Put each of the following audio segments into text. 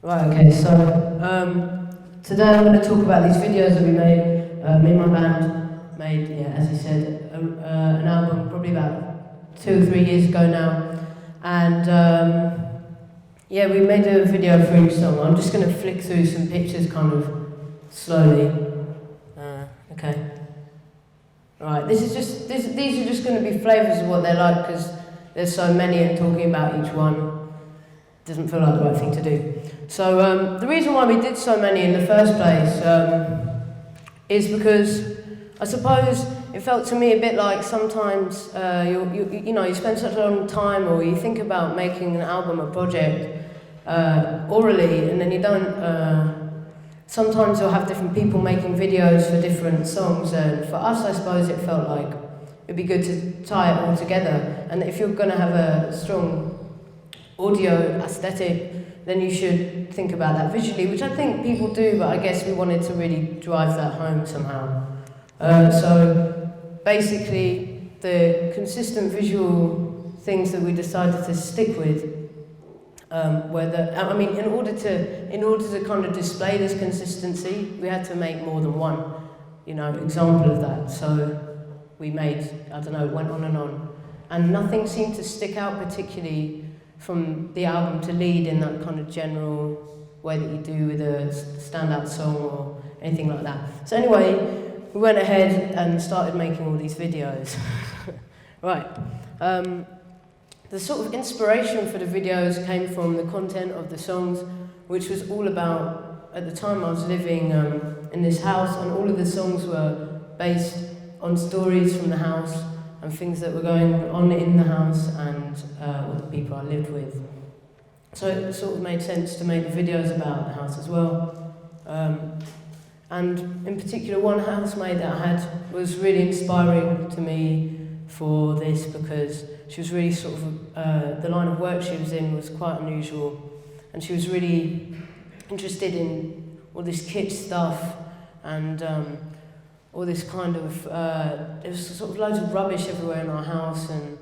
Right, okay, so today I'm going to talk about these videos that we made. Me and my band made, yeah, as you said, an album probably about 2 or 3 years ago now. And yeah, we made a video for each song. I'm just going to flick through some pictures kind of slowly. Okay. Right, these are just going to be flavours of what they're like because there's so many and talking about each one doesn't feel like the right thing to do. So the reason why we did so many in the first place is because I suppose it felt to me a bit like sometimes you spend such a long time or you think about making an album, a project orally, and then you don't. Sometimes you'll have different people making videos for different songs, and for us, I suppose it felt like it'd be good to tie it all together. And if you're going to have a strong audio aesthetic, then you should think about that visually, which I think people do, but I guess we wanted to really drive that home somehow. So basically, the consistent visual things that we decided to stick with in order to kind of display this consistency, we had to make more than one, example of that. So we made, it went on, and nothing seemed to stick out particularly from the album to lead in that kind of general way that you do with a standout song or anything like that. So anyway, we went ahead and started making all these videos. Right. The sort of inspiration for the videos came from the content of the songs, which was all about, at the time I was living in this house, and all of the songs were based on stories from the house and things that were going on in the house and with the people I lived with. So it sort of made sense to make the videos about the house as well. And in particular, one housemate that I had was really inspiring to me for this because she was really sort of, the line of work she was in was quite unusual, and she was really interested in all this kitsch stuff and all this kind of, there was sort of loads of rubbish everywhere in our house and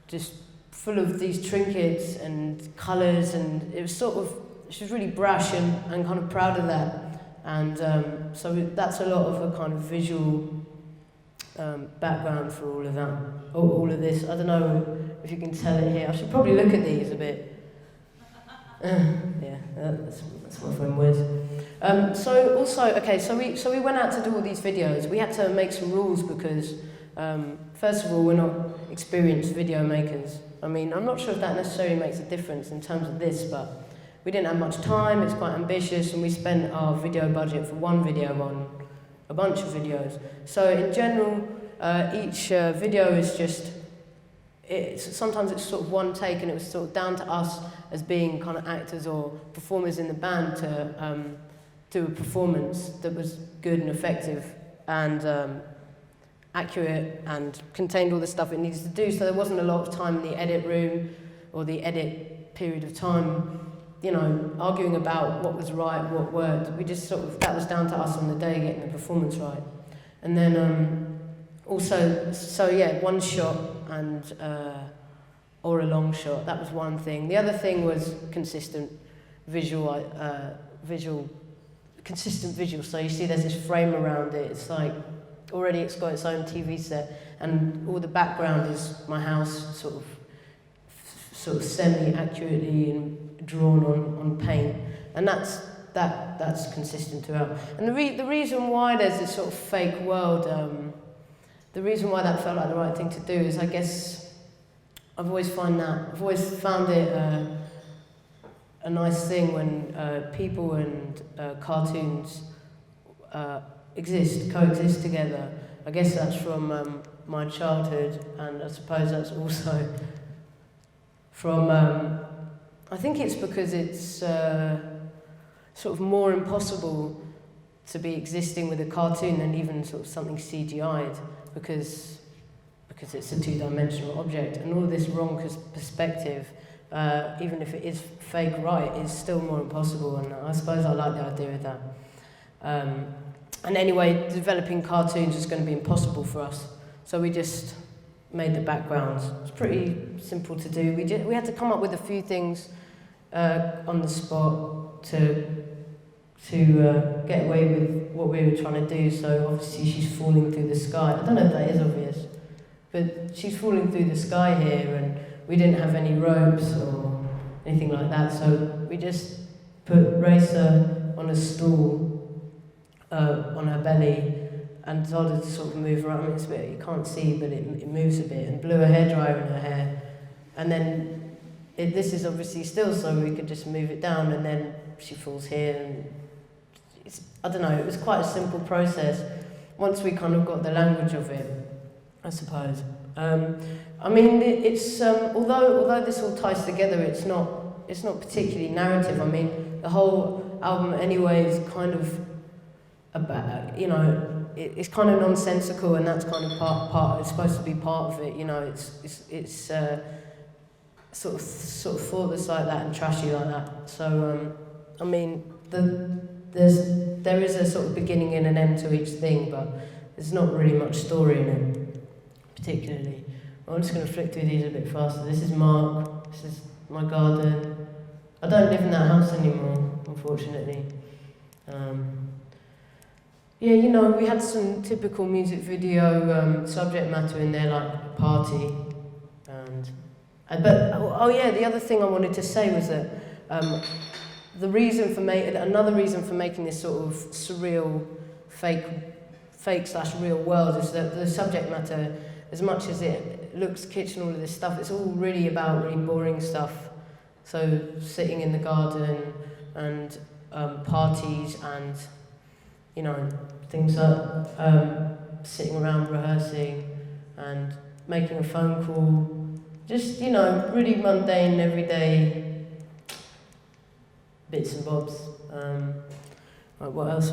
just full of these trinkets and colours, and it was sort of, she was really brash and kind of proud of that. And so that's a lot of a kind of visual background for all of that, all of this. I don't know if you can tell it here. I should probably look at these a bit. Yeah, that's my phone wears. So we went out to do all these videos. We had to make some rules because, first of all, we're not experienced video makers. I mean, I'm not sure if that necessarily makes a difference in terms of this, but we didn't have much time, it's quite ambitious, and we spent our video budget for one video on a bunch of videos. So in general, each video is just, sometimes it's sort of one take, and it was sort of down to us as being kind of actors or performers in the band to do a performance that was good and effective and accurate and contained all the stuff it needs to do. So there wasn't a lot of time in the edit room or the edit period of time, arguing about what was right, what worked. We just sort of, that was down to us on the day getting the performance right. And then one shot and or a long shot. That was one thing. The other thing was consistent visual. So you see, there's this frame around it. It's like already it's got its own TV set, and all the background is my house, sort of semi-accurately and drawn on paint, and that's consistent throughout. And the reason why there's this sort of fake world, the reason why that felt like the right thing to do is, I guess, I've always found it a nice thing when people and cartoons coexist together. I guess that's from my childhood, and I suppose that's also from, I think it's because it's sort of more impossible to be existing with a cartoon than even sort of something CGI'd, because it's a two-dimensional object, and all this wrong perspective, even if it is fake right, is still more impossible, and I suppose I like the idea of that. And anyway, developing cartoons is going to be impossible for us, so we just made the backgrounds. It's pretty simple to do. We had to come up with a few things on the spot to get away with what we were trying to do. So obviously she's falling through the sky. I don't know if that is obvious, but she's falling through the sky here, and we didn't have any ropes or anything like that. So we just put Racer on a stool on her belly and started to sort of move around. I mean, it's a bit, you can't see, but it moves a bit, and blew a hairdryer in her hair. And then this is obviously still, so we could just move it down, and then she falls here, and I don't know, it was quite a simple process once we kind of got the language of it, I suppose. I mean, it's although this all ties together, it's not particularly narrative. I mean, the whole album anyway is kind of about, you know, it's kind of nonsensical, and that's kind of part. It's supposed to be part of it, you know. It's sort of thoughtless like that and trashy like that. So I mean, there is a sort of beginning and an end to each thing, but there's not really much story in it, particularly. I'm just going to flick through these a bit faster. This is Mark. This is my garden. I don't live in that house anymore, unfortunately. Yeah, you know, we had some typical music video subject matter in there, like party, but the other thing I wanted to say was that another reason for making this sort of surreal, fake / real world is that the subject matter, as much as it looks kitsch and all of this stuff, it's all really about really boring stuff. So sitting in the garden and parties and, you know, things like sitting around rehearsing and making a phone call. Just, you know, really mundane, everyday bits and bobs. Right, what else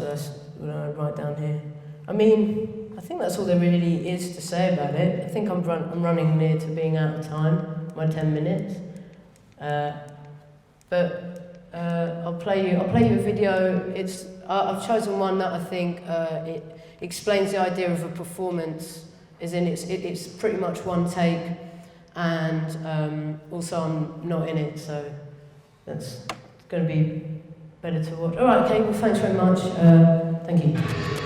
would I write down here? I mean, I think that's all there really is to say about it. I think I'm running near to being out of time, my 10 minutes. But I'll play you a video. I've chosen one that I think it explains the idea of a performance, as in it's pretty much one take, and also I'm not in it, so that's going to be better to watch. All right, okay, well, thanks very much. Thank you.